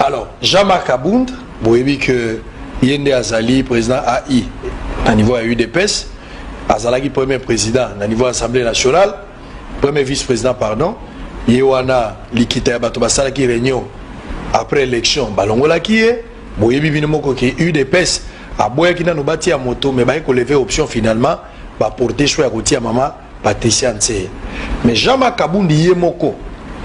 Alors, Jean-Marc Abound, vous voyez que Yende Azali, président AI, à niveau UDPS, Azalaki, premier président, à niveau Assemblée nationale, premier vice-président, pardon, Yewana, Likita Batobasala qui réunion après l'élection, Balongola qui est, vous voyez que UDPS, à Boya qui n'a nous bâti à moto, mais il faut lever option finalement, va porter choix à côté à maman, Patricia Ntseye. Mais Jean-Marc Abound Yemoko,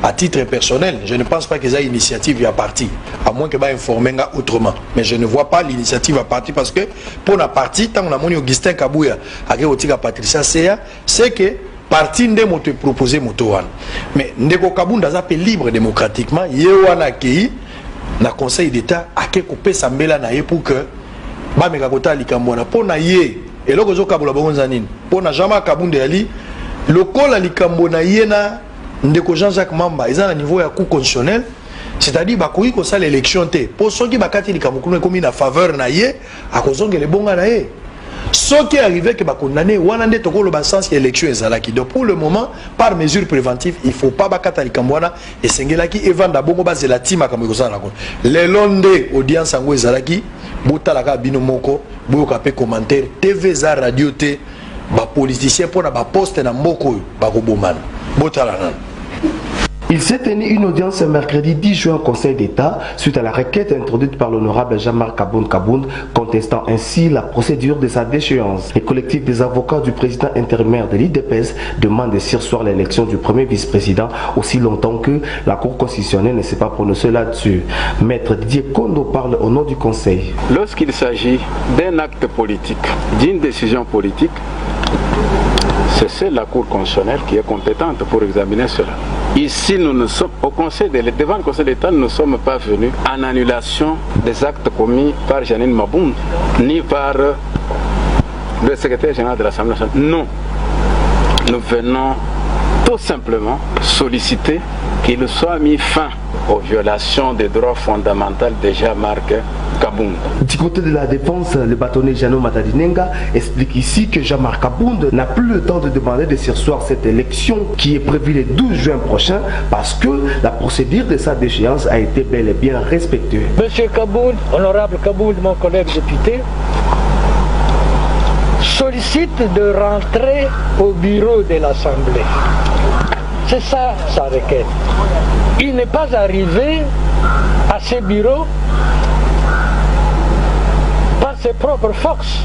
à titre personnel, je ne pense pas que ça initiative à partir, à moins que va informer autrement. Mais je ne vois pas l'initiative à partir parce que pour la partie, tant qu'on a mon Augustin Kabouya, avec Patricia Ntseye, c'est que parti de moto proposé moto. Mais Ndeko Kabound a libre démocratiquement, Yewana Kei, na Conseil d'État, a coupé Sambela naye pour que Bameka Kota Likambona, pour na ye, et là que Kabula Bonzanin, pour na Jean-Marc Abound Ali, le col à Likambona Yena. Ndeko Jean-Jacques Mamba, ils ont un niveau à coup constitutionnel, c'est-à-dire qu'il y a l'élection. Pour ceux qui ont commis la faveur, à cause de les bons naïe. Ce qui est arrivé, que condamné, Wanande Toko le sens élection ezalaki. Donc pour le moment, par mesure préventive, il ne faut pas bakata likambwana et sengelaki evanda bongo base la team à Kamogosa. Les londe audience en ezalaki, botalaka bino moko, boyoka pe commentaire, TV za radio te, ba politicien pour na ba poste na moko ba kobomana. Botalanan. Il s'est tenu une audience mercredi 10 juin au Conseil d'État suite à la requête introduite par l'honorable Jean-Marc Abound contestant ainsi la procédure de sa déchéance. Le collectif des avocats du président intérimaire de l'IDPS demande de surseoir l'élection du premier vice-président aussi longtemps que la Cour constitutionnelle ne s'est pas prononcée là-dessus. Maître Didier Kondo parle au nom du Conseil. Lorsqu'il s'agit d'un acte politique, d'une décision politique, c'est la Cour constitutionnelle qui est compétente pour examiner cela. Ici, nous ne sommes devant le Conseil d'État, nous ne sommes pas venus en annulation des actes commis par Janine Mabound, ni par le secrétaire général de l'Assemblée nationale. Non. Nous venons tout simplement solliciter qu'il soit mis fin aux violations des droits fondamentaux déjà marqués. Du côté de la défense, le bâtonnier Jano Matadinenga explique ici que Jean-Marc Abound n'a plus le temps de demander de surseoir cette élection qui est prévue le 12 juin prochain parce que la procédure de sa déchéance a été bel et bien respectée. Monsieur Kabound, honorable Kabound, mon collègue député, sollicite de rentrer au bureau de l'Assemblée. C'est ça sa requête. Il n'est pas arrivé à ce bureau par ses propres forces.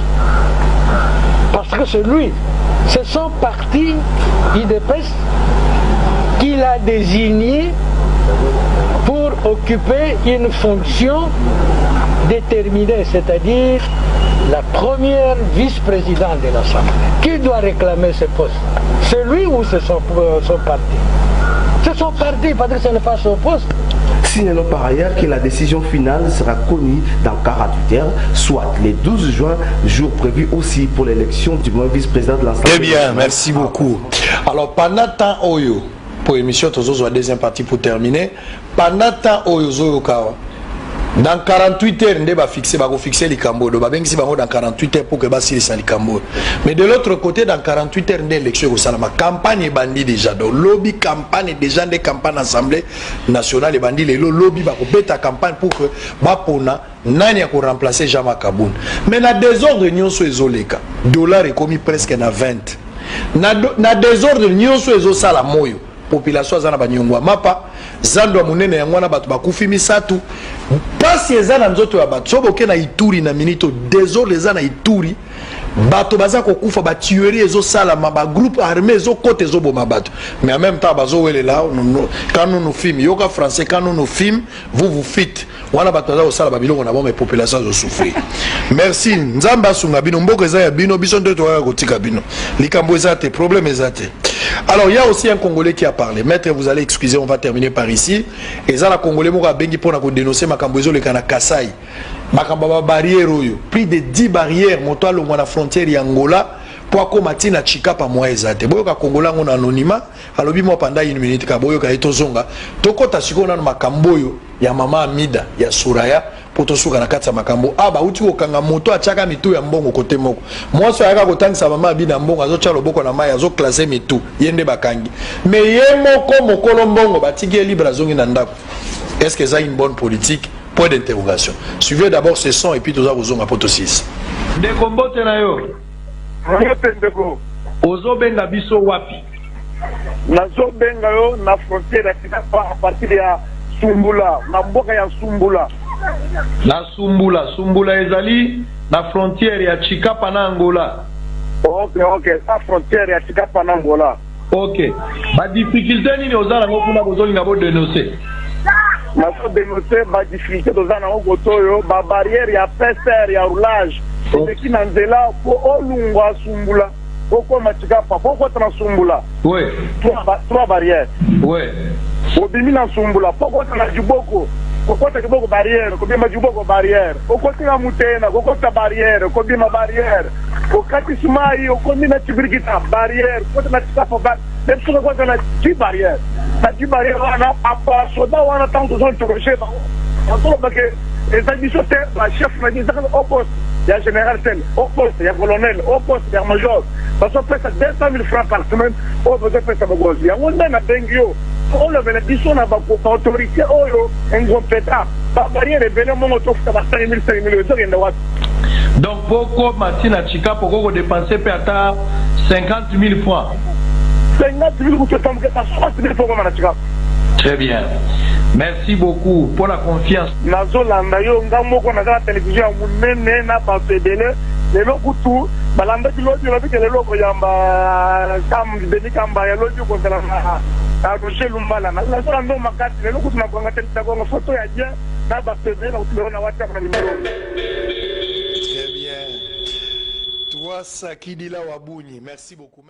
Parce que c'est lui, c'est son parti IDPS qu'il a désigné pour occuper une fonction déterminée, c'est-à-dire la première vice-présidente de l'Assemblée. Qui doit réclamer ce poste? C'est lui ou c'est son parti? C'est son parti, parce que ce n'est pas son poste. Signalons par ailleurs que la décision finale sera connue dans 48 heures, soit le 12 juin, jour prévu aussi pour l'élection du nouveau vice-président de l'Assemblée. Très bien, merci beaucoup. Alors, pendant temps Oyo, pour l'émission, la deuxième partie pour terminer, pendant temps Oyo Zoyokawa, dans 48 heures, on va fixer les Cambo. Dans 48 heures pour que Bassi les Cambo. Mais de l'autre côté, dans 48 heures, l'élection au Salama. Campagne bandit déjà. Donc, lobby campagne déjà des campagnes assemblée nationale et bandit les lobby va bêta campagne pour que Bapona n'aille pas remplacer Jean-Marc Abound. Mais la désordre union sur les oleka. Dollar est commis presque à 20. Na désordre union sur les osalamoyo. Population zana banyongwa mapa zando munene ya mwana batu bakufi misatu pasi ezana nzoto ya batu soboke na Ituri na minito désordre zana Ituri bato baza kokufa ba tuerie ezo sala ma groupe armé ezo côté ezo boma bato mais en même temps bazo wele là quand nous films yoka français quand nous films vous faites wana bato baza osala ba biloko na bon mais population zo souffrir merci nzamba sunga bino mboko eza ya bino biso ndoto ya kotika bino likambo eza te problème eza te. Alors il y a aussi un Congolais qui a parlé. Maître, vous allez excuser, on va terminer par ici. Et ça, la Congolais m'a bengi pour dénoncer ma camboiso le kana Kassai. Ma kambaba barrière plus de 10 barrières montant le la frontière Angola pour combattre na chika pa moi ezate. Boyo ka Congolais on anonymat. Alobi mo pendant une minute ka boyo ka etozonga. Tokota sikona na makamboyo ya mama Amida ya Suraya. Poto suka na kati ya makambo aba uti okanga moto achaka mitu ya mbongo kote moko mwaso yaka kotangisa mama abina mbongo azocha loboko na mai azo classer mitu yende bakangi me ye moko mokolo mbongo batiki libre azongi na ndako Est-ce que ça a une bonne politique? Point d'interrogation. Suivez d'abord ce son et puis tout ça vous en poto 6. Ndeko mbote na yo. Ndeko. Ozo benga biso wapi? Nazo benga yo na frontière à partir ya Sumbula, na mboka ya Sumbula. Na Sumbula, Sumbula ezali na frontière ya Chikapa na Angola. Ok, la frontière ya Chikapa na Angola. Ok. Ba difficulté nini ozala ngo kuna bozolinga bo dénoncer? Nazo dénoncer ba difficulté ozala ngo gotoyo, ba barrière ya PCR ya roulage. C'est qui na nzela po olungwa Sumbula. Pourquoi Chikapa? Pourquoi tu na Sumbula? Oui. Trois barrières. Oui. Obimi na Sumbula. Pourquoi tu na Djiboko? Pourquoi tu as Djiboko barrière? Pourquoi tu as Djiboko barrière? Pourquoi tu as Mutena? Pourquoi tu as barrière? Pourquoi tu as barrière? Pourquoi tu as Sumaï? Pourquoi tu as Tibirgita barrière? Pourquoi tu as Chikapa barrière? Même si tu as 10 barrières. Tu as 10 barrières, on a pas soda, on a tant de gens qui recherchent. Les administrateurs, la chef m'a dit au poste, il y a général tel, au poste, il y a colonel, au poste, il y a major. Parce qu'on fait ça 200 000 francs par semaine, on peut faire ça. Il y a un même à Bengio, on le veut dire, on a une autorité, incompétent. Par barrière, les bénévoles, on trouve que 5 000 euros. Donc, pourquoi Martina Chika, pourquoi vous dépensez peut-être 50 000 francs? 50 000 euros, tu as 60 000 francs, Chika. Très bien. Merci beaucoup pour la confiance. Nazolanda yo ngamoko na la télévision munene na ba fedele lelo kutu balanda kilodi la bike lelo ko yamba kam beni kamba ya lodi ko tala na Roger Lumbala na ndo makati lelo kutu na kwanga tele ko photo ya dia na ba fedele na kutu na WhatsApp na numéro. Très bien. Toi Sakidila Wabuni, merci beaucoup.